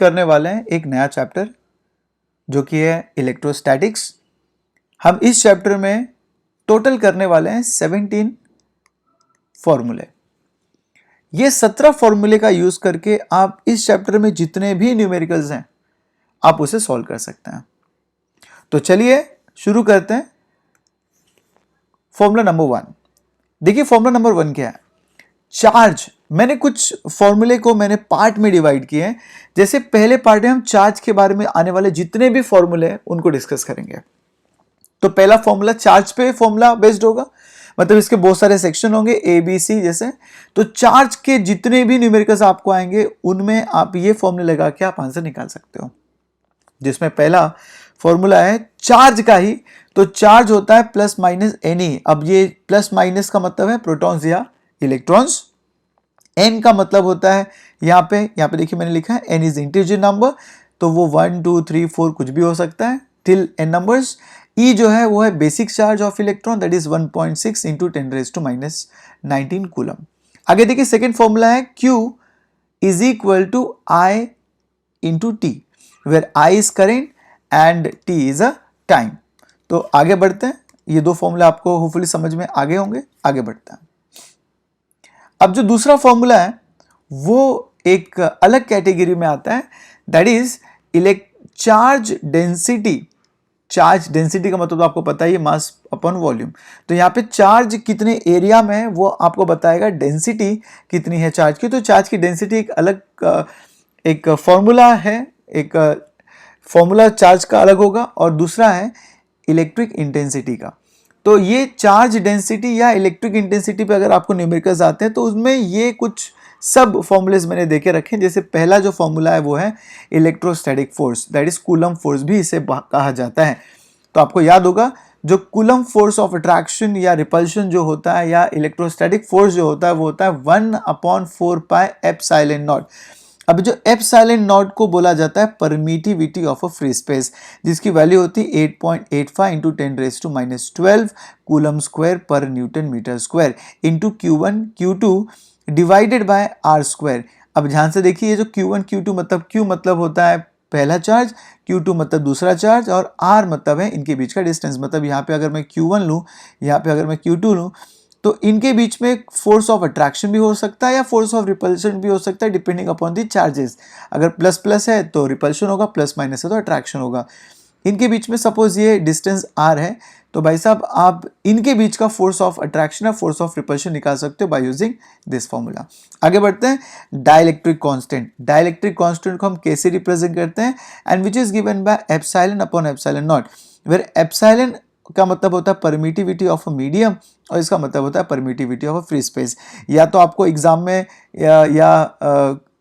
करने वाले हैं एक नया चैप्टर जो कि है इलेक्ट्रोस्टैटिक्स। हम इस चैप्टर में टोटल करने वाले हैं 17 फॉर्मूले। ये 17 फॉर्मूले का यूज करके आप इस चैप्टर में जितने भी न्यूमेरिकल्स हैं आप उसे सॉल्व कर सकते हैं। तो चलिए शुरू करते हैं। फॉर्मूला नंबर 1, देखिए फॉर्मूला नंबर 1 क्या है? चार्ज। मैंने कुछ फॉर्मूले को मैंने पार्ट में डिवाइड किए हैं। जैसे पहले पार्ट में हम चार्ज के बारे में आने वाले जितने भी फॉर्मूले हैं उनको डिस्कस करेंगे। तो पहला फॉर्मूला चार्ज पे फॉर्मूला बेस्ड होगा, मतलब इसके बहुत सारे सेक्शन होंगे ए बी सी जैसे। तो चार्ज के जितने भी न्यूमेरिकल्स आपको आएंगे उनमें आप ये फॉर्मूला लगा के आप आंसर निकाल सकते हो। जिसमें पहला फॉर्मूला है चार्ज का ही। तो चार्ज होता है प्लस माइनस एनी। अब ये प्लस माइनस का मतलब है प्रोटॉन्स या इलेक्ट्रॉन्स। एन का मतलब होता है यहाँ पे देखिए मैंने लिखा है एन इज इंटीजर नंबर, तो वो 1 2 3 4 कुछ भी हो सकता है टिल एन नंबर्स। ई जो है वो है basic charge of electron, that is 1.6 into 10⁻⁻19 coulomb. आगे देखिए सेकेंड फॉर्मूला है Q is equal to I into T, where I is current and T is a time. तो आगे बढ़ते हैं। ये दो फॉर्मूला आपको होपफुली समझ में आगे होंगे। आगे बढ़ते हैं। अब जो दूसरा फॉर्मूला है वो एक अलग कैटेगरी में आता है, that is charge density. Charge density का मतलब तो आपको पता ही है, मास अपॉन वॉल्यूम। तो यहाँ पे चार्ज कितने एरिया में है वो आपको बताएगा, डेंसिटी कितनी है चार्ज की। तो चार्ज की डेंसिटी एक अलग एक फॉर्मूला है, एक फॉर्मूला चार्ज का अलग होगा, और दूसरा है इलेक्ट्रिक इंटेंसिटी का। तो ये चार्ज डेंसिटी या इलेक्ट्रिक इंटेंसिटी पे अगर आपको न्यूमेरिकल्स आते हैं तो उसमें ये कुछ सब फॉर्मूलेज मैंने देके रखे हैं। जैसे पहला जो फॉर्मूला है वो है electrostatic force, that is coulomb force भी इसे कहा जाता है। तो आपको याद होगा जो कूलम फोर्स ऑफ अट्रैक्शन या रिपल्शन जो होता है, या इलेक्ट्रोस्टैटिक फोर्स जो होता है वो होता है 1/4πε0। अब जो ε0 को बोला जाता है permittivity of a free space, जिसकी वैल्यू होती है 8.85 into 10⁻⁻12 coulomb square per newton metre square into Q1 Q2 divided by R square. अब ध्यान से देखिए, ये जो Q1 Q2 मतलब Q मतलब होता है पहला चार्ज, Q2 मतलब दूसरा चार्ज, और R मतलब है इनके बीच का डिस्टेंस। मतलब यहाँ पे अगर मैं Q1 लूँ, यहाँ पे अगर मैं Q2 लूँ, तो इनके बीच में फोर्स ऑफ अट्रैक्शन भी हो सकता है या फोर्स ऑफ रिपल्शन भी हो सकता है, डिपेंडिंग अपॉन दी चार्जेस। अगर प्लस प्लस है तो रिपल्शन होगा, प्लस माइनस है तो अट्रैक्शन होगा। इनके बीच में सपोज ये डिस्टेंस R है, तो भाई साहब आप इनके बीच का फोर्स ऑफ अट्रैक्शन या फोर्स ऑफ रिपल्शन निकाल सकते हो बाय यूजिंग दिस फॉर्मूला। आगे बढ़ते हैं। Dielectric constant. डाइलेक्ट्रिक कांस्टेंट को हम कैसे रिप्रेजेंट करते हैं? And which is given by epsilon upon एप्सिलॉन0, वेयर एप्सिलॉन का मतलब होता है परमिटिविटी ऑफ अ मीडियम और इसका मतलब होता है permittivity of a free space. या तो आपको एग्जाम में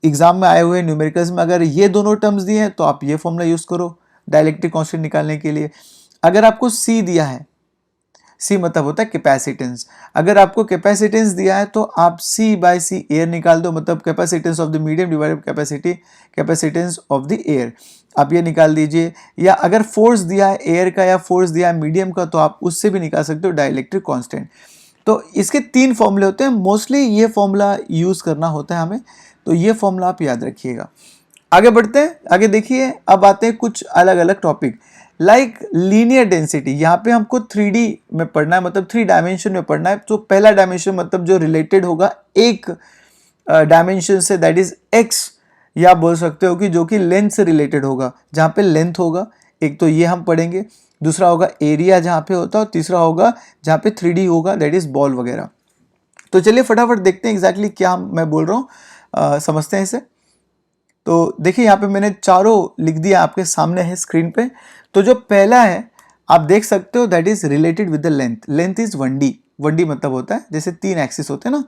एग्जाम में आए हुए न्यूमेरिकल्स में अगर ये दोनों टर्म्स दिए हैं तो आप ये फॉर्मूला यूज करो डाइलेक्ट्रिक कांस्टेंट निकालने के लिए। अगर आपको C दिया है, C मतलब होता है कैपेसिटेंस, अगर आपको कैपेसिटेंस दिया है तो आप C/C एयर निकाल दो, मतलब capacitance of the medium divided capacitance of the air, आप ये निकाल दीजिए। या अगर फोर्स दिया है एयर का या फोर्स दिया है मीडियम का तो आप उससे भी निकाल सकते हो डाइलेक्ट्रिक कांस्टेंट। तो इसके 3 फॉर्मूले होते हैं, मोस्टली ये फॉर्मूला यूज करना होता है हमें, तो ये फॉर्मूला आप याद रखिएगा। आगे बढ़ते हैं। आगे देखिए, अब आते हैं कुछ अलग अलग टॉपिक लाइक लीनियर डेंसिटी। यहाँ पे हमको 3D में पढ़ना है, मतलब 3 डायमेंशन में पढ़ना है। तो पहला डायमेंशन मतलब जो रिलेटेड होगा एक डायमेंशन से, दैट इज x, या बोल सकते हो कि जो कि लेंथ से रिलेटेड होगा, जहाँ पे लेंथ होगा एक, तो ये हम पढ़ेंगे। दूसरा होगा एरिया जहाँ पे होता है, और तीसरा होगा जहाँ पे 3D होगा, दैट इज बॉल वगैरह। तो चलिए फटाफट देखते हैं एग्जैक्टली क्या मैं बोल रहा हूँ, समझते हैं इसे। तो देखिए यहाँ पे मैंने चारों लिख दिया, आपके सामने है स्क्रीन पे। तो जो पहला है आप देख सकते हो, that is related with the length. Length is 1D। 1D मतलब होता है जैसे 3 एक्सिस होते हैं ना,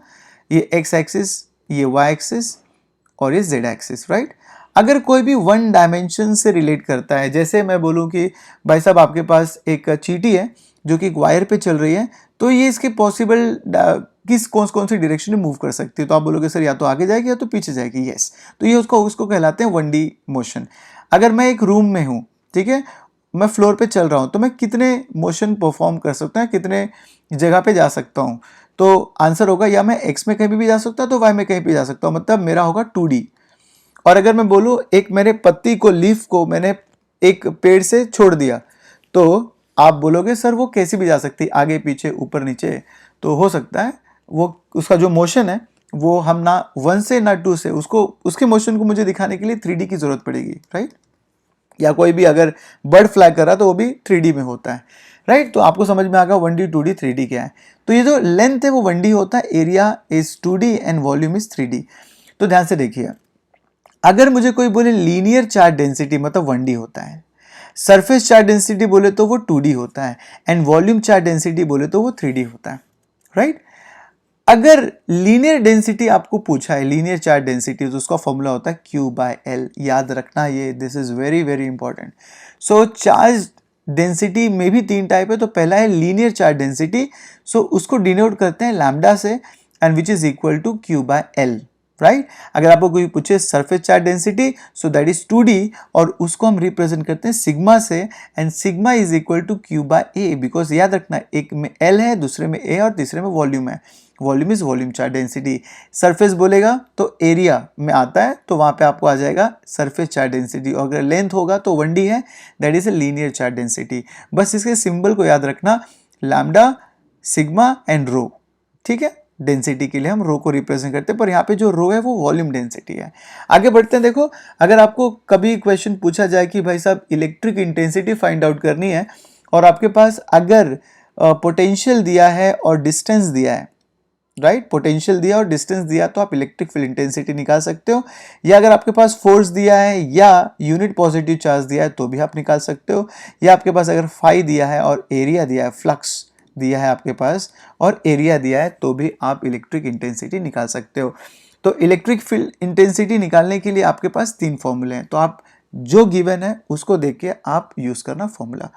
ये x एक्सिस, ये y एक्सिस और ये z एक्सिस, राइट। अगर कोई भी 1 डायमेंशन से रिलेट करता है, जैसे मैं बोलूँ कि भाई साहब आपके पास एक चींटी है जो कि एक वायर पे चल रही है, तो ये इसके पॉसिबल कौन सी डायरेक्शन में मूव कर सकती है। तो आप बोलोगे सर या तो आगे जाएगी या तो पीछे जाएगी, यस। तो ये उसको कहलाते हैं 1D मोशन। अगर मैं एक रूम में हूँ, ठीक है, मैं फ्लोर पे चल रहा हूँ, तो मैं कितने मोशन परफॉर्म कर सकता हूँ, कितने जगह पे जा सकता हूँ? तो आंसर होगा या मैं x में कहीं भी जा सकता हूँ तो y में कहीं भी जा सकता हूँ, मतलब मेरा होगा 2D। और अगर मैं बोलूँ एक मेरे पत्ती को, लीफ को मैंने एक पेड़ से छोड़ दिया, तो आप बोलोगे सर वो कैसी भी जा सकती, आगे पीछे ऊपर नीचे, तो हो सकता है वो उसका जो मोशन है वो हम ना 1 से ना 2 से उसको, उसके मोशन को मुझे दिखाने के लिए 3D की जरूरत पड़ेगी, राइट। या कोई भी अगर बर्ड फ्लाई कर रहा है तो वो भी 3D में होता है, राइट। तो आपको समझ में आ गया 1D 2D 3D क्या है। तो ये जो लेंथ है वो 1D होता है, area is 2D and volume is 3D। तो ध्यान से देखिए, अगर मुझे कोई बोले लीनियर चार्ज डेंसिटी मतलब 1D होता है, सरफेस चार्ज डेंसिटी बोले तो वो 2D होता है, एंड वॉल्यूम चार्ज डेंसिटी बोले तो वो 3D होता है, राइट। अगर लीनियर डेंसिटी आपको पूछा है, लीनियर चार्ज डेंसिटी, तो उसका फॉर्मूला होता है Q/L। याद रखना ये, this is very very important. So charge density में भी 3 टाइप है। तो पहला है लीनियर चार्ज डेंसिटी, सो उसको डिनोट करते हैं लैम्डा से, and which is equal to Q/L, right. अगर आपको कोई पूछे surface charge density, so that is 2D, और उसको हम रिप्रेजेंट करते हैं सिग्मा से, and sigma is equal to Q/A, because याद रखना एक में L है, दूसरे में A, और तीसरे में वॉल्यूम है। Volume is volume charge density. Surface बोलेगा तो एरिया में आता है, तो वहां पे आपको आ जाएगा सरफेस चार्ज डेंसिटी, और अगर लेंथ होगा तो 1D है, that is a linear charge density. बस इसके सिंबल को याद रखना, लैम्डा, सिग्मा एंड रो, ठीक है। डेंसिटी के लिए हम रो को रिप्रेजेंट करते हैं, पर यहाँ पे जो रो है वो वॉल्यूम डेंसिटी है। आगे बढ़ते हैं। देखो, अगर आपको कभी क्वेश्चन पूछा जाए कि भाई साहब इलेक्ट्रिक इंटेंसिटी फाइंड आउट करनी है, और आपके पास अगर पोटेंशियल दिया है और डिस्टेंस दिया है, राइट, पोटेंशियल दिया और डिस्टेंस दिया, तो आप इलेक्ट्रिक फील्ड इंटेंसिटी निकाल सकते हो। या अगर आपके पास फोर्स दिया है या यूनिट पॉजिटिव चार्ज दिया है तो भी आप निकाल सकते हो। या आपके पास अगर फाई दिया है और एरिया दिया है, फ्लक्स दिया है आपके पास और एरिया दिया है, तो भी आप इलेक्ट्रिक इंटेंसिटी निकाल सकते हो। तो इलेक्ट्रिक फील्ड इंटेंसिटी निकालने के लिए आपके पास 3 फॉर्मूले हैं, तो आप जो गिवन है उसको देख के आप यूज करना फॉर्मूला।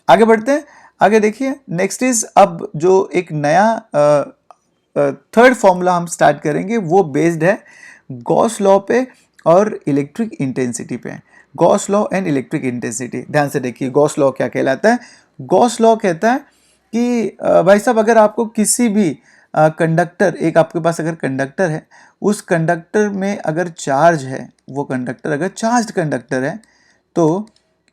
आगे बढ़ते हैं। आगे देखिए, नेक्स्ट इज, अब जो एक नया थर्ड फॉर्मूला हम स्टार्ट करेंगे, वो बेस्ड है गॉस लॉ पे और इलेक्ट्रिक इंटेंसिटी पे। Gauss law and electric intensity, ध्यान से देखिए गॉस लॉ क्या कहलाता है। गॉस लॉ कहता है कि भाई साहब अगर आपको किसी भी कंडक्टर, एक आपके पास अगर कंडक्टर है, उस कंडक्टर में अगर चार्ज है, वो कंडक्टर अगर चार्ज कंडक्टर है, तो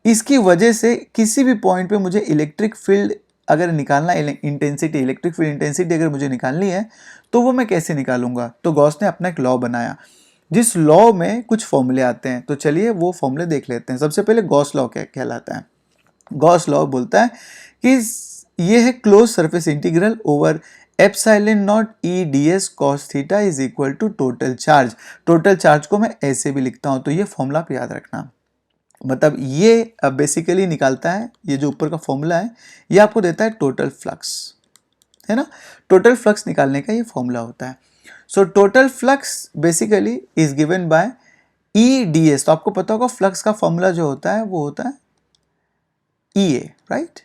इसकी वजह से किसी भी पॉइंट पे मुझे इलेक्ट्रिक फील्ड अगर निकालना, इंटेंसिटी, इलेक्ट्रिक फील्ड इंटेंसिटी अगर मुझे निकालनी है, तो वो मैं कैसे निकालूंगा। तो गॉस ने अपना एक लॉ बनाया, जिस लॉ में कुछ फॉर्मूले आते हैं। तो चलिए वो फॉर्मूले देख लेते हैं। सबसे पहले गॉस लॉ क्या कहलाता है। गॉस लॉ बोलता है कि ये है close surface integral over epsilon naught E D S cos theta is equal to total charge. Total charge को मैं ऐसे भी लिखता हूं, तो ये फॉर्मूला आप याद रखना। मतलब ये बेसिकली निकालता है, ये जो ऊपर का फॉर्मूला है ये आपको देता है टोटल फ्लक्स, है ना। टोटल फ्लक्स निकालने का ये फॉर्मूला होता है। So total flux basically is given bye E D S. तो आपको पता होगा फ्लक्स का फॉर्मूला जो होता है वो होता है ई ए, राइट।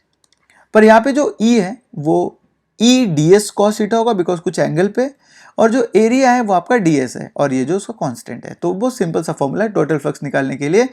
पर यहाँ पे जो ई है वो ई डी एस कॉस थीटा होगा, बिकॉज कुछ एंगल पे, और जो एरिया है वो आपका डी एस है, और ये जो उसका कांस्टेंट है। तो बहुत सिंपल सा फॉर्मूला है टोटल फ्लक्स निकालने के लिए,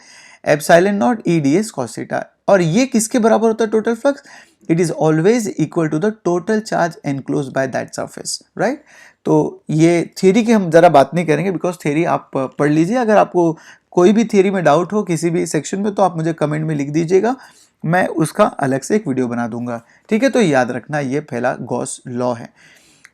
epsilon naught E D S cos theta. और ये किसके बराबर होता है total flux? It is always equal to the total charge enclose by that surface, right. तो ये थ्योरी की हम जरा बात नहीं करेंगे, बिकॉज थ्योरी आप पढ़ लीजिए। अगर आपको कोई भी थ्योरी में डाउट हो किसी भी सेक्शन में, तो आप मुझे कमेंट में लिख दीजिएगा, मैं उसका अलग से एक वीडियो बना दूंगा, ठीक है। तो याद रखना ये पहला गॉस लॉ है।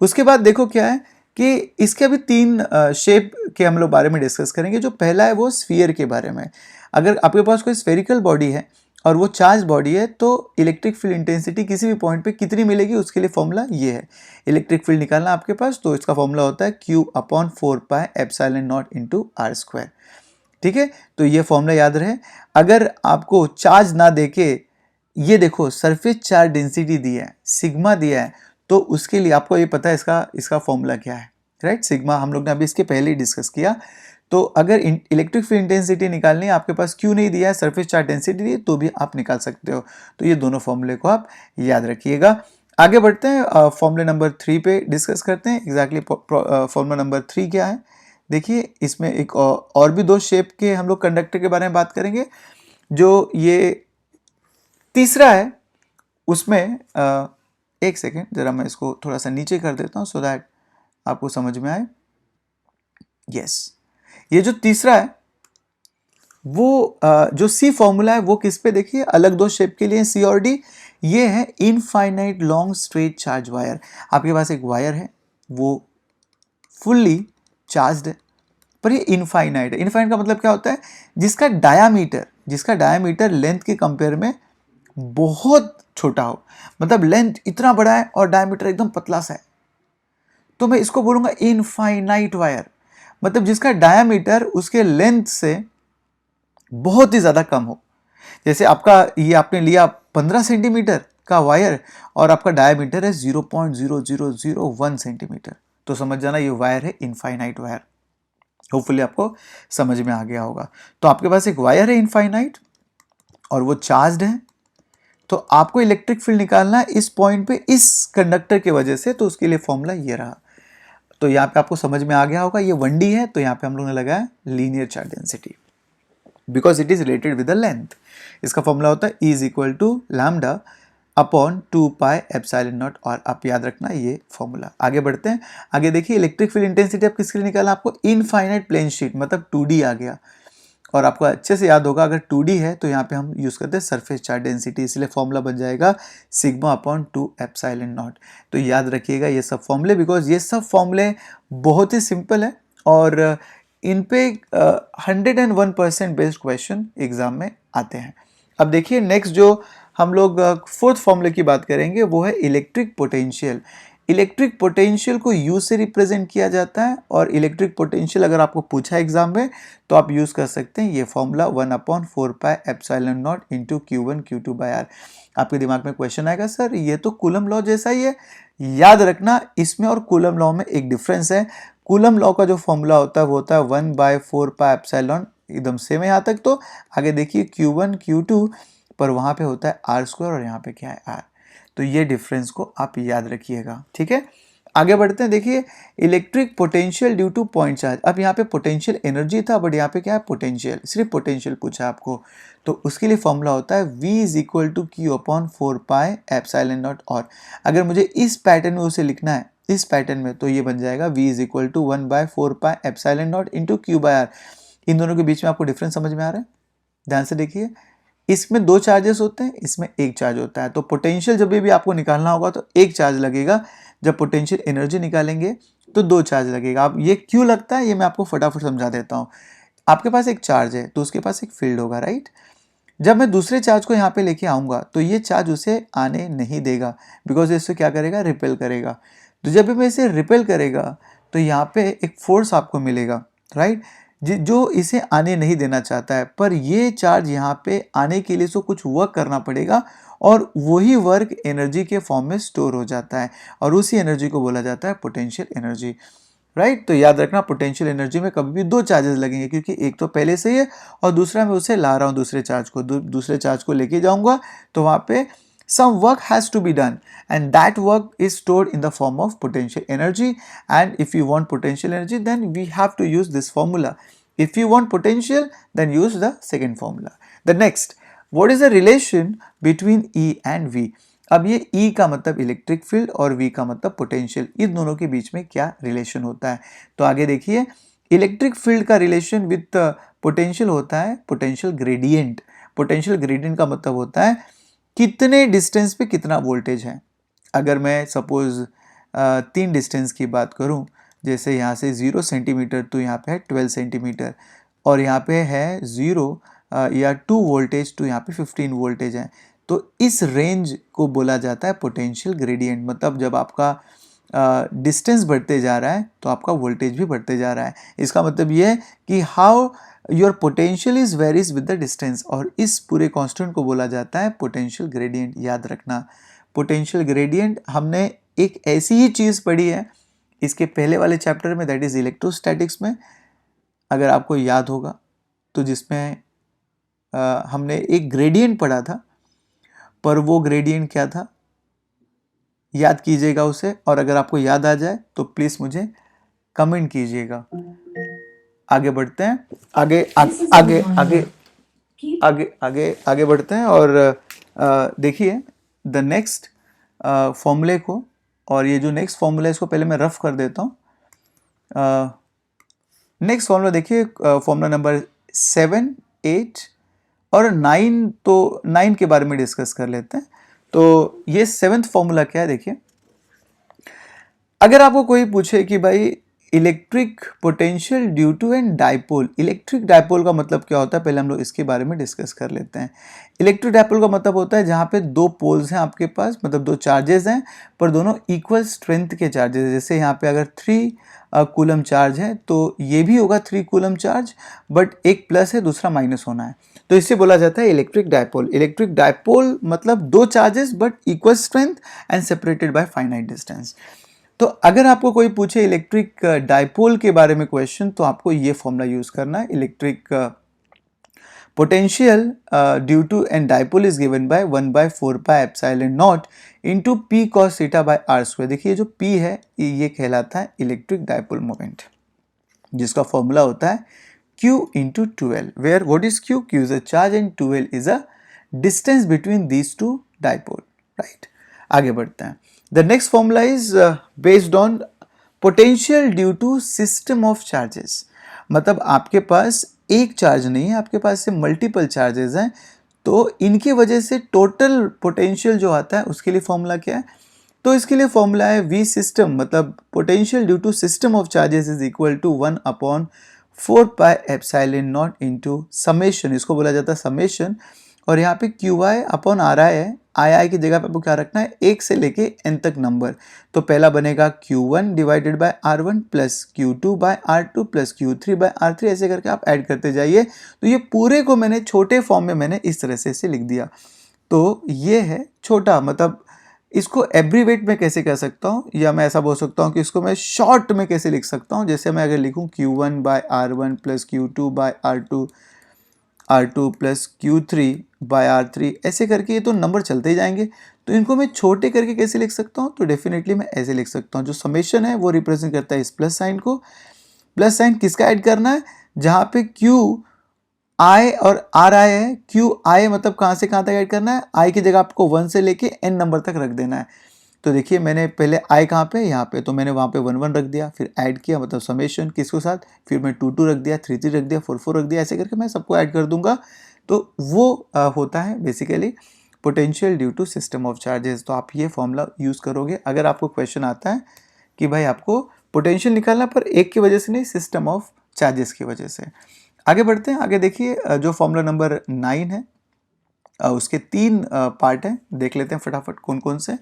उसके बाद देखो क्या है कि इसके अभी 3 शेप के हम लोग बारे में डिस्कस करेंगे। जो पहला है वो स्फीयर के बारे में। अगर आपके पास कोई स्फेरिकल बॉडी है और वो चार्ज बॉडी है, तो इलेक्ट्रिक फील्ड इंटेंसिटी किसी भी पॉइंट पे कितनी मिलेगी, उसके लिए फॉर्मूला ये है। इलेक्ट्रिक फील्ड निकालना आपके पास, तो इसका फॉर्मूला होता है Q/4 epsilon naught into R square, ठीक है। तो ये फॉर्मूला याद रहे। अगर आपको चार्ज ना देके, ये देखो सरफेस चार्ज डेंसिटी दी है, सिग्मा दिया है, तो उसके लिए आपको ये पता है इसका फॉर्मूला क्या है, राइट। सिग्मा हम लोग ने अभी इसके पहले ही डिस्कस किया। तो अगर इलेक्ट्रिक फील्ड इंटेंसिटी निकालनी है, आपके पास क्यू नहीं दिया है, सरफेस चार्ज डेंसिटी दी है, तो भी आप निकाल सकते हो। तो ये दोनों फॉर्मूले को आप याद रखिएगा। आगे बढ़ते हैं, फॉर्मूले नंबर 3 पे डिस्कस करते हैं। एग्जैक्टली फॉर्मूला नंबर 3 क्या है, देखिए इसमें एक और भी 2 शेप के हम लोग कंडक्टर के बारे में बात करेंगे। जो ये तीसरा है उसमें एक सेकेंड, जरा मैं इसको थोड़ा सा नीचे कर देता हूँ, सो दैट आपको समझ में आए। यस, ये जो तीसरा है वो जो सी फॉर्मूला है वो किस पे, देखिए अलग दो शेप के लिए सी और डी, ये है infinite long straight charge wire. आपके पास एक वायर है, वो फुल्ली चार्ज्ड है, पर ये इनफाइनाइट है। इनफाइनाइट का मतलब क्या होता है, जिसका डायामीटर लेंथ के कंपेयर में बहुत छोटा हो, मतलब लेंथ इतना बड़ा है और डायमीटर एकदम पतला सा है, तो मैं इसको बोलूंगा इनफाइनाइट वायर। मतलब जिसका डायमीटर उसके लेंथ से बहुत ही ज्यादा कम हो। जैसे आपका ये आपने लिया 15 सेंटीमीटर का वायर और आपका डायमीटर है 0.0001 सेंटीमीटर, तो समझ जाना ये वायर है इनफाइनाइट वायर। होपफुली आपको समझ में आ गया होगा। तो आपके पास एक वायर है इनफाइनाइट और वो चार्ज्ड है, तो आपको इलेक्ट्रिक फील्ड निकालना है इस पॉइंट पे इस कंडक्टर की वजह से, तो उसके लिए फॉर्मूला ये रहा। तो यहाँ पे आपको समझ में आ गया होगा, ये 1D है, तो यहाँ पे हम लोगों ने लगाया linear charge density because it is related with the length. इसका फॉर्मूला होता है E is equal to lambda upon 2 pi epsilon naught, और आप याद रखना ये फॉर्मूला। आगे बढ़ते हैं। आगे देखिए इलेक्ट्रिक फील्ड इंटेंसिटी आप किसके लिए निकाला, आपको इनफाइनाइट प्लेन शीट मतलब 2D आ गया, और आपको अच्छे से याद होगा अगर 2D है तो यहाँ पे हम यूज़ करते हैं सरफेस चार्ज डेंसिटी, इसलिए फॉर्मूला बन जाएगा सिग्मा अपॉन 2 एप्सिलॉन नॉट। तो याद रखिएगा ये सब फॉर्मूले, बिकॉज ये सब फॉर्मूले बहुत ही सिंपल है और इन पे 101% बेस्ड क्वेश्चन एग्जाम में आते हैं। अब देखिए नेक्स्ट जो हम लोग फोर्थ फॉर्मूले की बात करेंगे वो है इलेक्ट्रिक पोटेंशियल। इलेक्ट्रिक पोटेंशियल को U से रिप्रेजेंट किया जाता है, और इलेक्ट्रिक पोटेंशियल अगर आपको पूछा एग्जाम में तो आप यूज़ कर सकते हैं ये formula 1/4 pi epsilon naught into Q1 Q2 by R। आपके दिमाग में क्वेश्चन आएगा सर ये तो कूलम लॉ जैसा ही है। याद रखना इसमें और कूलम लॉ में एक डिफरेंस है। कूलम लॉ का जो फॉर्मूला होता है वो होता है 1/4 पाई एप्सिलॉन, एकदम सेम है यहाँ तक। तो आगे देखिए Q1 Q2 पर वहाँ पे होता है R² और यहाँ पे क्या है R। तो ये डिफरेंस को आप याद रखिएगा, ठीक है। आगे बढ़ते हैं। देखिए electric potential due two point charge. अब यहाँ पे पोटेंशियल एनर्जी था, बट यहाँ पे क्या है पोटेंशियल, सिर्फ पोटेंशियल पूछा आपको, तो उसके लिए फॉर्मूला होता है V is equal to Q upon 4 pi epsilon naught. और अगर मुझे इस पैटर्न में उसे लिखना है, इस पैटर्न में, तो ये बन जाएगा V is equal to 1/4 pi epsilon naught into Q by R। इन दोनों के बीच में आपको डिफरेंस समझ में आ रहा है, ध्यान से देखिए। इसमें दो चार्जेस होते हैं, इसमें एक चार्ज होता है, तो पोटेंशियल जब भी आपको निकालना होगा तो एक चार्ज लगेगा, जब पोटेंशियल एनर्जी निकालेंगे तो दो चार्ज लगेगा। अब ये क्यों लगता है ये मैं आपको फटाफट समझा देता हूँ। आपके पास एक चार्ज है तो उसके पास एक फील्ड होगा, राइट। जब मैं दूसरे चार्ज को यहाँ पे लेके आऊँगा तो ये चार्ज उसे आने नहीं देगा, बिकॉज इससे क्या करेगा, रिपेल करेगा। तो जब भी मैं इसे रिपेल करेगा तो यहाँ पे एक फोर्स आपको मिलेगा, राइट, जो इसे आने नहीं देना चाहता है। पर ये चार्ज यहाँ पे आने के लिए इसको कुछ वर्क करना पड़ेगा, और वही वर्क एनर्जी के फॉर्म में स्टोर हो जाता है, और उसी एनर्जी को बोला जाता है पोटेंशियल एनर्जी, राइट। तो याद रखना पोटेंशियल एनर्जी में कभी भी दो चार्जेस लगेंगे, क्योंकि एक तो पहले से ही है और दूसरा मैं उसे ला रहा हूँ, दूसरे चार्ज को दूसरे चार्ज को लेके जाऊंगा, तो वहाँ पे some work has to be done, and that work is stored in the form of potential energy. And if you want potential energy, then we have to use this formula. If you want potential, then use the second formula. The next, what is the relation between E and V? अब ये E का मतलब electric field और V का मतलब potential, इन दोनों के बीच में क्या रिलेशन होता है। तो आगे देखिए इलेक्ट्रिक फील्ड का रिलेशन विथ पोटेंशियल होता है पोटेंशियल ग्रेडियंट। पोटेंशियल ग्रेडियंट का मतलब होता है कितने डिस्टेंस पे कितना वोल्टेज है। अगर मैं सपोज 3 डिस्टेंस की बात करूं, जैसे यहाँ से 0 सेंटीमीटर तो यहाँ पे है 12 सेंटीमीटर, और यहाँ पे है 0 या 2 वोल्टेज तो यहाँ पे 15 वोल्टेज है, तो इस रेंज को बोला जाता है पोटेंशियल ग्रेडियंट। मतलब जब आपका डिस्टेंस बढ़ते जा रहा है तो आपका वोल्टेज भी बढ़ते जा रहा है। इसका मतलब ये है कि how your potential is varies with the distance, और इस पूरे कांस्टेंट को बोला जाता है पोटेंशियल ग्रेडियंट। याद रखना पोटेंशियल ग्रेडियंट हमने एक ऐसी ही चीज़ पढ़ी है इसके पहले वाले चैप्टर में, दैट इज इलेक्ट्रोस्टैटिक्स में, अगर आपको याद होगा तो, जिसमें हमने एक ग्रेडियंट पढ़ा था, पर वो ग्रेडियंट क्या था याद कीजिएगा उसे, और अगर आपको याद आ जाए तो प्लीज़ मुझे कमेंट कीजिएगा। आगे बढ़ते हैं, आगे आगे आगे आगे आगे आगे आगे बढ़ते हैं, और देखिए द नेक्स्ट फॉर्मूले को, और ये जो नेक्स्ट फॉर्मूला है इसको पहले मैं रफ कर देता हूँ। नेक्स्ट फॉर्मूला देखिए फॉर्मूला नंबर 7 8 और 9, तो 9 के बारे में डिस्कस कर लेते हैं। तो ये 7th फॉर्मूला क्या है देखिए, अगर आपको कोई पूछे कि भाई electric potential due to an dipole, electric dipole का मतलब क्या होता है, पहले हम लोग इसके बारे में डिस्कस कर लेते हैं। इलेक्ट्रिक डाइपोल का मतलब होता है जहाँ पे दो पोल्स हैं आपके पास, मतलब दो चार्जेस हैं पर दोनों इक्वल स्ट्रेंथ के चार्जेस हैं। जैसे यहाँ पे अगर 3 कूलम चार्ज है तो ये भी होगा 3 कूलम चार्ज, बट एक प्लस है दूसरा माइनस होना है, तो इससे बोला जाता है इलेक्ट्रिक डाइपोल। इलेक्ट्रिक डाइपोल मतलब दो charges but equal strength and separated by finite distance. तो अगर आपको कोई पूछे इलेक्ट्रिक डाइपोल के बारे में क्वेश्चन, तो आपको ये फॉर्मूला यूज करना है। Electric potential due to an dipole is given by 1/4 pi epsilon naught into p cos theta by r square. देखिए जो p है ये कहलाता है इलेक्ट्रिक डाइपोल मोमेंट, जिसका फॉर्मूला होता है q into 2l, where what is q? q is a charge and 2l is a distance between these two dipole, right? आगे बढ़ते हैं। The next formula is based on potential due to system of charges। मतलब आपके पास एक charge नहीं है, आपके पास से मल्टीपल चार्जेस हैं, तो इनकी वजह से टोटल पोटेंशियल जो आता है उसके लिए फॉर्मूला क्या है, तो इसके लिए फॉर्मूला है V सिस्टम, मतलब potential due to system of charges is equal to 1/4 pi epsilon naught into summation, इसको बोला जाता है समेशन। और यहाँ पे QI अपॉन RI है, आई की जगह पे आपको क्या रखना है, 1 से लेके n तक नंबर। तो पहला बनेगा Q1 divided by R1 plus Q2 by R2 plus Q3 by R3, ऐसे करके आप ऐड करते जाइए। तो ये पूरे को मैंने छोटे फॉर्म में मैंने इस तरह से इसे लिख दिया। तो ये है छोटा, मतलब इसको एब्रीवेट में कैसे कर सकता हूँ, या मैं ऐसा बोल सकता हूँ कि इसको मैं शॉर्ट में कैसे लिख सकता हूँ। जैसे मैं अगर लिखूँ Q1 by R1 plus Q2 by R2 plus Q3 by R3, ऐसे करके ये तो नंबर चलते ही जाएंगे। तो इनको मैं छोटे करके कैसे लिख सकता हूँ, तो डेफिनेटली मैं ऐसे लिख सकता हूँ। जो समेशन है वो रिप्रेजेंट करता है इस प्लस साइन को। प्लस साइन किसका ऐड करना है, जहाँ पे Q I और RI है। QI मतलब कहाँ से कहाँ तक ऐड करना है, I की जगह आपको 1 से लेके n नंबर तक रख देना है। तो देखिए मैंने पहले I कहाँ पे, यहाँ पे, तो मैंने वहाँ पे 1 1 रख दिया, फिर ऐड किया मतलब समेशन किसके साथ, फिर मैं 2 2 रख दिया, 3 3 रख दिया, 4 4 रख दिया, ऐसे करके मैं सबको ऐड कर दूंगा। तो वो होता है basically potential due to system of charges. तो आप ये फॉर्मूला यूज़ करोगे अगर आपको क्वेश्चन आता है कि भाई आपको पोटेंशियल निकालना, पर एक की वजह से नहीं, सिस्टम ऑफ चार्जेस की वजह से। आगे बढ़ते हैं। आगे देखिए जो फॉर्मूला नंबर 9 है उसके 3 पार्ट हैं, देख लेते हैं फटाफट कौन कौन से।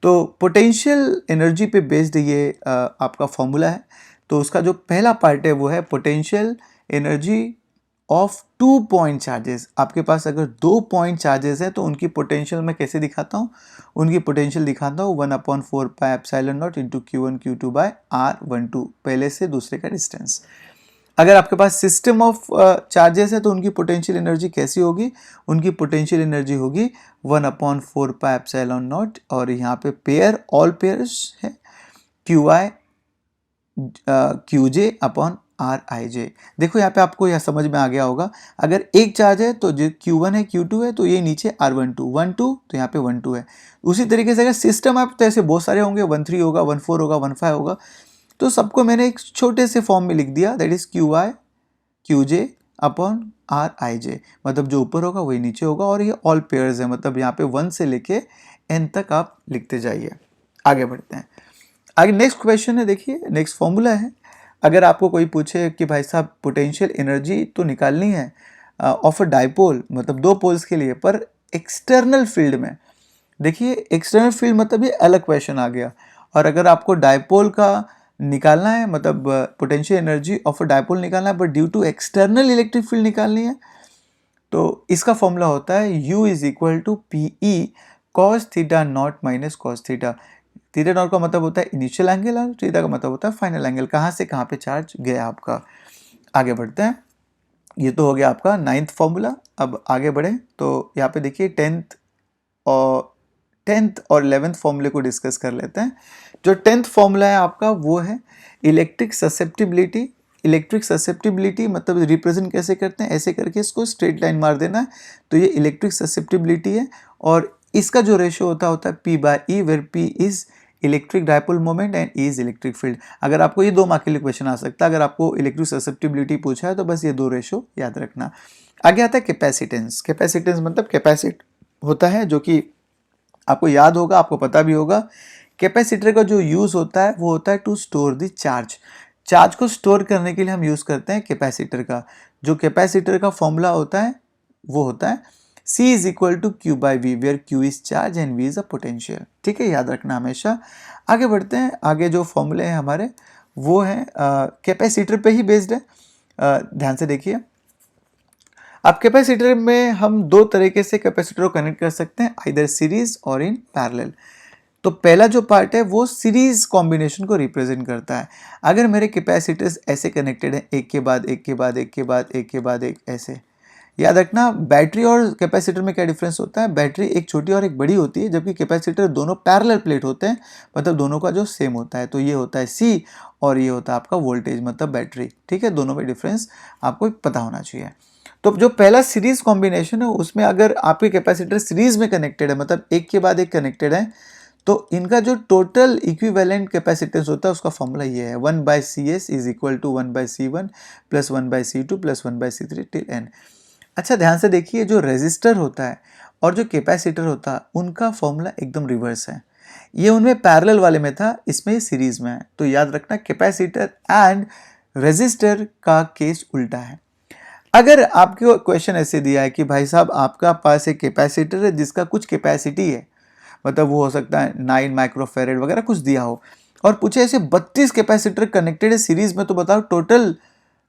तो पोटेंशियल एनर्जी पे बेस्ड ये आपका फॉर्मूला है। तो उसका जो पहला पार्ट है वो है potential energy of 2 point charges. आपके पास अगर 2 पॉइंट चार्जेस है तो उनकी पोटेंशियल मैं कैसे दिखाता हूँ, उनकी पोटेंशियल दिखाता हूँ 1/4 pi epsilon naught into Q1 Q2 by R12, पहले से दूसरे का डिस्टेंस। अगर आपके पास सिस्टम ऑफ चार्जेस है तो उनकी पोटेंशियल एनर्जी कैसी होगी, उनकी पोटेंशियल एनर्जी होगी 1/4 पाई एप्सिलॉन नॉट, और यहाँ पे पेयर ऑल पेयर्स है QI QJ अपॉन RIJ। देखो यहाँ पे आपको यह समझ में आ गया होगा, अगर एक चार्ज है तो जो Q1 है Q2 है तो ये नीचे R12 1 2, तो यहाँ पे 1 2 है। उसी तरीके से अगर सिस्टम है तो ऐसे बहुत सारे होंगे, 1 3 होगा, 1 4 होगा, 1 5 होगा। तो सबको मैंने एक छोटे से फॉर्म में लिख दिया, that is QI QJ upon RIJ, मतलब जो ऊपर होगा वही नीचे होगा, और ये ऑल पेयर्स है, मतलब यहाँ पे 1 से लेके n तक आप लिखते जाइए। आगे बढ़ते हैं। आगे नेक्स्ट क्वेश्चन है, देखिए नेक्स्ट फॉर्मूला है। अगर आपको कोई पूछे कि भाई साहब पोटेंशियल एनर्जी तो निकालनी है ऑफ अ डाइपोल, मतलब दो पोल्स के लिए, पर एक्सटर्नल फील्ड में, देखिए एक्सटर्नल फील्ड मतलब ये अलग क्वेश्चन आ गया। और अगर आपको डाइपोल का निकालना है, मतलब potential energy of a dipole निकालना है, but due to external electric field निकालनी है, तो इसका फॉर्मूला होता है U is equal to PE cos theta naught minus cos theta. Theta naught का मतलब होता है इनिशियल एंगल और थीटा का मतलब होता है फाइनल एंगल, कहाँ से कहाँ पे चार्ज गया आपका। आगे बढ़ते हैं। ये तो हो गया आपका 9th फॉर्मूला। अब आगे बढ़े तो यहाँ पे देखिए 10th और 11th फॉर्मूले को डिस्कस कर लेते हैं। जो 10th फॉर्मूला है आपका वो है इलेक्ट्रिक ससेप्टिबिलिटी। इलेक्ट्रिक ससेप्टिबिलिटी मतलब रिप्रेजेंट कैसे करते हैं, ऐसे करके इसको स्ट्रेट लाइन मार देना है, तो ये इलेक्ट्रिक ससेप्टिबिलिटी है। और इसका जो रेशियो होता है P/E, where P is electric dipole moment and E is electric field. अगर आपको ये 2 मार्क के लिए क्वेश्चन आ सकता है, अगर आपको इलेक्ट्रिक ससेप्टिबिलिटी पूछा है तो बस ये 2 रेशियो याद रखना। आगे आता है कैपेसिटेंस। कैपेसिटेंस मतलब कैपेसिट होता है, जो कि आपको याद होगा, आपको पता भी होगा। कैपेसिटर का जो यूज होता है वो होता है to store the charge. Charge को स्टोर करने के लिए हम यूज करते हैं कैपेसिटर का। जो कैपेसिटर का फॉर्मूला होता है वो होता है C is equal to Q by V, where Q is charge and V is a potential. ठीक है, याद रखना हमेशा। आगे बढ़ते हैं। आगे जो फॉर्मूले हैं हमारे वो हैं कैपेसिटर पे ही बेस्ड है। ध्यान से देखिए। अब कैपेसिटर में हम दो तरीके से कैपेसिटर को कनेक्ट कर सकते हैं, आइदर सीरीज और इन पैरेलल। तो पहला जो पार्ट है वो सीरीज कॉम्बिनेशन को रिप्रेजेंट करता है। अगर मेरे कैपेसिटर्स ऐसे कनेक्टेड हैं, एक के बाद एक के बाद एक के बाद एक के बाद एक, ऐसे याद रखना। बैटरी और कैपेसिटर में क्या डिफरेंस होता है, बैटरी एक छोटी और एक बड़ी होती है, जबकि कैपेसिटर दोनों पैरेलल प्लेट होते हैं, मतलब दोनों का जो सेम होता है। तो ये होता है C और ये होता है आपका वोल्टेज, मतलब बैटरी। ठीक है, दोनों में डिफरेंस आपको पता होना चाहिए। तो जो पहला सीरीज कॉम्बिनेशन है उसमें अगर आपके कैपेसिटर सीरीज में कनेक्टेड है, मतलब एक के बाद एक कनेक्टेड है, तो इनका जो टोटल इक्विवेलेंट कैपेसिटेंस होता है उसका फॉर्मूला ये है, 1/CS is equal to 1/C1 plus 1/C2 plus 1/C3 till n। अच्छा, ध्यान से देखिए, जो रेजिस्टर होता है और जो कैपेसिटर होता है उनका फॉर्मूला एकदम रिवर्स है। ये उनमें पैरेलल वाले में था, इसमें सीरीज में है। तो याद रखना, कैपेसिटर एंड रेजिस्टर का केस उल्टा है। अगर आपको क्वेश्चन ऐसे दिया है कि भाई साहब आपका पास एक कैपेसिटर है जिसका कुछ कैपेसिटी है, मतलब वो हो सकता है 9 माइक्रोफेरेड वगैरह कुछ दिया हो, और पूछे ऐसे 32 कैपेसिटर कनेक्टेड है सीरीज में, तो बताओ टोटल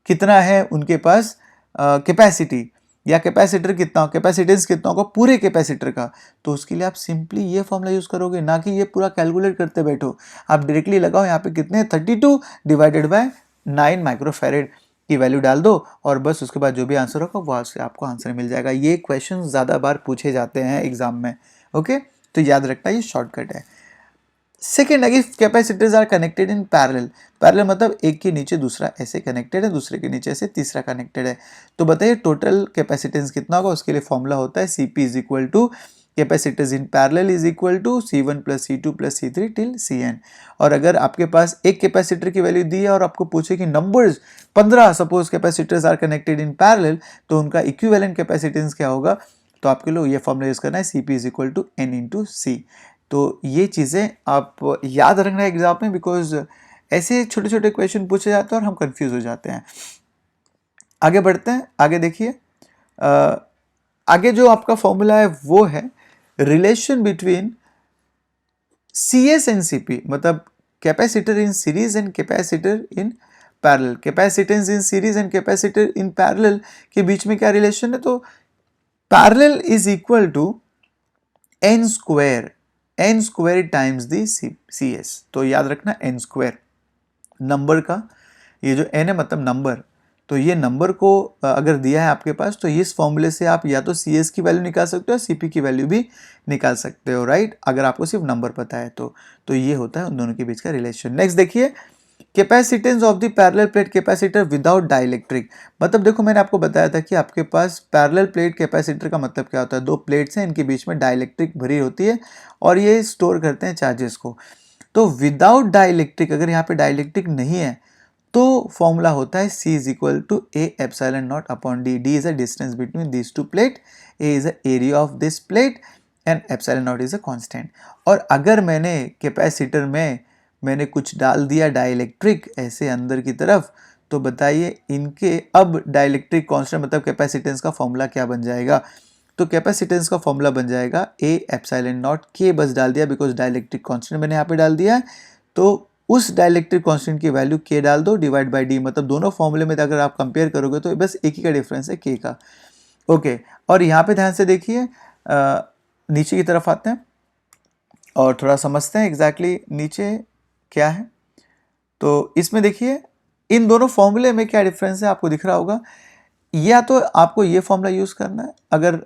कितना है उनके पास कैपेसिटी, या कैपेसिटर कितना, कैपेसिटेंस कितना होगा पूरे कैपेसिटर का। तो उसके लिए आप सिंपली ये फॉर्मूला यूज करोगे, ना कि ये पूरा कैलकुलेट करते बैठो। आप डायरेक्टली लगाओ यहाँ पे कितने 32 डिवाइडेड बाय 9 माइक्रोफेरेड की वैल्यू डाल दो, और बस उसके बाद जो भी आंसर होगा वहाँ से आपको आंसर मिल जाएगा। ये क्वेश्चन ज़्यादा बार पूछे जाते हैं एग्जाम में। ओके, तो याद रखना ये शॉर्टकट है। सेकेंड है कि capacitors are connected in parallel. Parallel मतलब एक के नीचे दूसरा ऐसे कनेक्टेड है, दूसरे के नीचे ऐसे तीसरा कनेक्टेड है। तो बताइए टोटल कैपेसिटेंस कितना होगा। उसके लिए फॉर्मूला होता है CP is equal to capacitors in parallel is equal to C1 plus C2 plus C3 till Cn। और अगर आपके पास एक कैपेसिटर की वैल्यू दी है और आपको पूछे कि numbers 15 suppose capacitors are connected in parallel, तो उनका इक्विवेलेंट कैपेसिटेंस क्या होगा। तो आपके लिए ये फॉर्मूला यूज करना है, CP is equal to N into C। तो ये चीज़ें आप याद रखना एग्जाम में, बिकॉज ऐसे छोटे छोटे क्वेश्चन पूछे जाते हैं और हम कंफ्यूज हो जाते हैं। आगे बढ़ते हैं। आगे देखिए, आगे जो आपका फॉर्मूला है वो है relation between CS and CP, मतलब capacitor in series and capacitor in parallel. Capacitance in series and capacitor in parallel के बीच में क्या रिलेशन है, तो parallel is equal to n square times the CS। तो याद रखना n स्क्वायर नंबर का, ये जो n है मतलब नंबर, तो ये नंबर को अगर दिया है आपके पास, तो इस फॉर्मूले से आप या तो CS की वैल्यू निकाल सकते हो, CP की वैल्यू भी निकाल सकते हो, राइट, अगर आपको सिर्फ नंबर पता है तो ये होता है उन दोनों के बीच का रिलेशन। नेक्स्ट देखिए, capacitance of the parallel plate capacitor without dielectric. मतलब देखो, मैंने आपको बताया था कि आपके पास पैरेलल प्लेट कैपेसिटर का मतलब क्या होता है, दो प्लेट्स हैं, इनके बीच में डाइलेक्ट्रिक भरी होती है और ये स्टोर करते हैं चार्जेस को। तो विदाउट डाइलेक्ट्रिक, अगर यहाँ पे डाइलेक्ट्रिक नहीं है, तो फॉर्मूला होता है C is equal to A epsilon naught upon D। D is a distance between this two plate, A is a area of this plate and epsilon naught is a constant. और अगर मैंने capacitor में मैंने कुछ डाल दिया dielectric ऐसे अंदर की तरफ, तो बताइए इनके अब डाइलेक्ट्रिक कांस्टेंट मतलब कैपेसिटेंस का फॉर्मूला क्या बन जाएगा। तो कैपेसिटेंस का फॉर्मूला बन जाएगा A एप्सिलॉन नॉट K, बस डाल दिया बिकॉज डाइलेक्ट्रिक कांस्टेंट मैंने यहाँ पे डाल दिया है। तो उस डाइलेक्ट्रिक कांस्टेंट की वैल्यू K डाल दो डिवाइड बाय D, मतलब दोनों फॉर्मूले में अगर आप कंपेयर करोगे तो बस एक ही का डिफरेंस है K का। ओके, और यहाँ पे ध्यान से देखिए, नीचे की तरफ आते हैं और थोड़ा समझते हैं एग्जैक्टली नीचे क्या है। तो इसमें देखिए, इन दोनों फॉर्मूले में क्या डिफरेंस है आपको दिख रहा होगा। या तो आपको ये फॉर्मूला यूज करना है अगर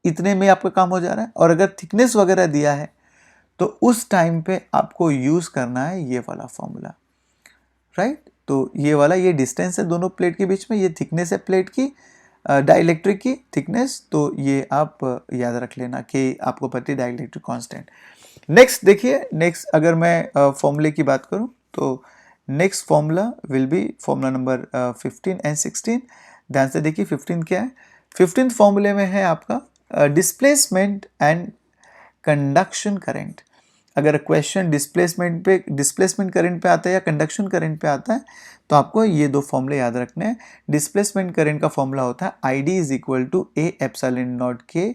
इतने में आपका काम हो जा रहा है, और अगर थिकनेस वगैरह दिया है तो उस टाइम पे आपको यूज करना है ये वाला फॉर्मूला, राइट। तो ये वाला, ये डिस्टेंस है दोनों प्लेट के बीच में, ये थिकनेस है प्लेट की, डाइलेक्ट्रिक की थिकनेस, तो ये आप याद रख लेना कि आपको पता है डाइलेक्ट्रिक कांस्टेंट। नेक्स्ट देखिए, नेक्स्ट अगर मैं फॉर्मूले की बात करूं तो next formula will be formula number 15 and 16। ध्यान से देखिए 15 क्या है, 15th फॉर्मूले में है आपका डिस्प्लेसमेंट एंड कंडक्शन करंट। अगर क्वेश्चन डिस्प्लेसमेंट करंट पे आता है या कंडक्शन करंट पे आता है तो आपको ये दो फॉर्मूले याद रखने हैं। डिस्प्लेसमेंट करंट का फॉर्मूला होता है ID is equal to A epsilon naught K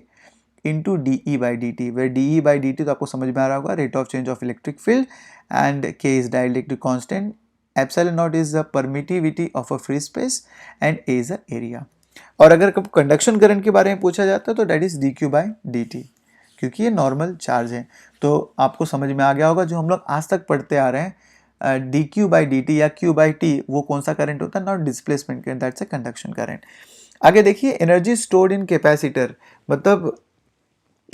into DE by DT, where DE by DT तो आपको समझ में आ रहा होगा, rate of change of electric field, and K is dielectric constant, epsilon naught is the permittivity of a free space and A is the area. और अगर conduction current के बारे में पूछा जाता है तो that is DQ by DT, क्योंकि ये नॉर्मल चार्ज है। तो आपको समझ में आ गया होगा जो हम लोग आज तक पढ़ते आ रहे हैं DQ बाई DT या Q बाई T, वो कौन सा करंट होता है, not displacement current, that's a conduction current. आगे देखिए एनर्जी स्टोर्ड इन कैपेसिटर, मतलब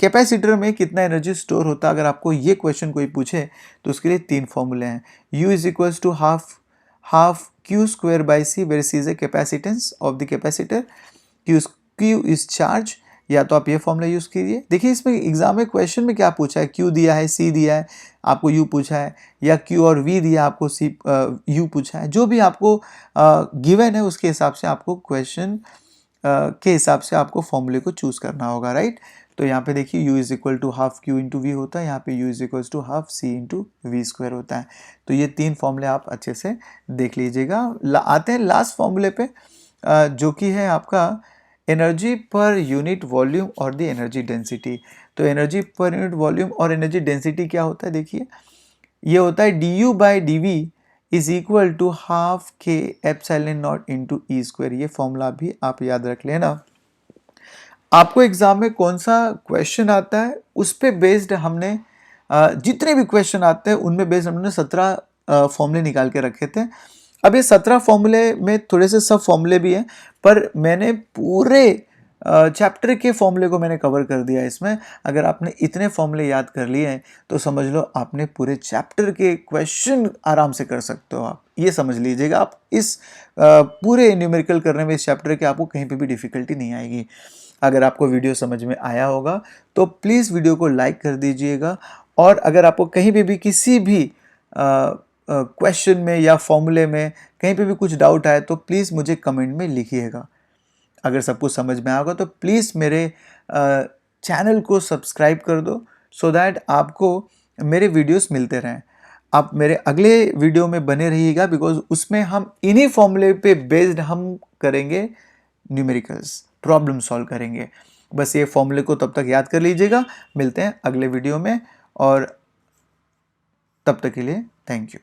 कैपेसिटर में कितना एनर्जी स्टोर होता है। अगर आपको ये क्वेश्चन कोई पूछे तो उसके लिए 3 फॉर्मूले हैं। U is equals to half Q square by C, where C is a capacitance of the capacitor, Q is charge, या तो आप ये फॉर्मूला यूज़ कीजिए। देखिए इसमें एग्जाम में क्वेश्चन में क्या पूछा है, Q दिया है, C दिया है, आपको U पूछा है, या Q और V दिया आपको U पूछा है। जो भी आपको गिवन है उसके हिसाब से आपको क्वेश्चन के हिसाब से आपको फॉर्मूले को चूज़ करना होगा, राइट। तो यहाँ पे देखिए U is equal to half Q into V होता है, यहाँ पे U is equal to half C into V square होता है। तो ये 3 फॉर्मूले आप अच्छे से देख लीजिएगा। आते हैं लास्ट फॉर्मूले पे जो कि है आपका एनर्जी पर यूनिट वॉल्यूम और द एनर्जी डेंसिटी। तो एनर्जी पर यूनिट वॉल्यूम और एनर्जी डेंसिटी क्या होता है, देखिए ये होता है du by D is equal to half K epsilon naught into E square. ये फॉर्मूला भी आप याद रख लेना। आपको एग्जाम में कौन सा क्वेश्चन आता है उस पे बेस्ड हमने जितने भी क्वेश्चन आते हैं उनमें बेस्ड हमने 17 फॉर्मूले निकाल के रखे थे। अब ये 17 फॉर्मूले में थोड़े से सब फॉर्मूले भी हैं, पर मैंने पूरे चैप्टर के फॉर्मूले को मैंने कवर कर दिया इसमें। अगर आपने इतने फॉर्मूले याद कर लिए हैं तो समझ लो आपने पूरे चैप्टर के क्वेश्चन आराम से कर सकते हो। आप ये समझ लीजिएगा, आप इस पूरे न्यूमेरिकल करने में इस चैप्टर के आपको कहीं पे भी डिफ़िकल्टी नहीं आएगी। अगर आपको वीडियो समझ में आया होगा तो प्लीज़ वीडियो को लाइक कर दीजिएगा, और अगर आपको कहीं पे भी किसी भी क्वेश्चन में या फॉर्मूले में कहीं पे भी कुछ डाउट आए तो प्लीज़ मुझे कमेंट में लिखिएगा। अगर सब कुछ समझ में आएगा तो प्लीज़ मेरे चैनल को सब्सक्राइब कर दो, सो दैट आपको मेरे वीडियोस मिलते रहें। आप मेरे अगले वीडियो में बने रहिएगा, बिकॉज उसमें हम इन्हीं फॉर्मूले पे बेस्ड हम करेंगे न्यूमेरिकल्स, प्रॉब्लम सॉल्व करेंगे। बस ये फॉर्मूले को तब तक याद कर लीजिएगा। मिलते हैं अगले वीडियो में, और तब तक के लिए थैंक यू।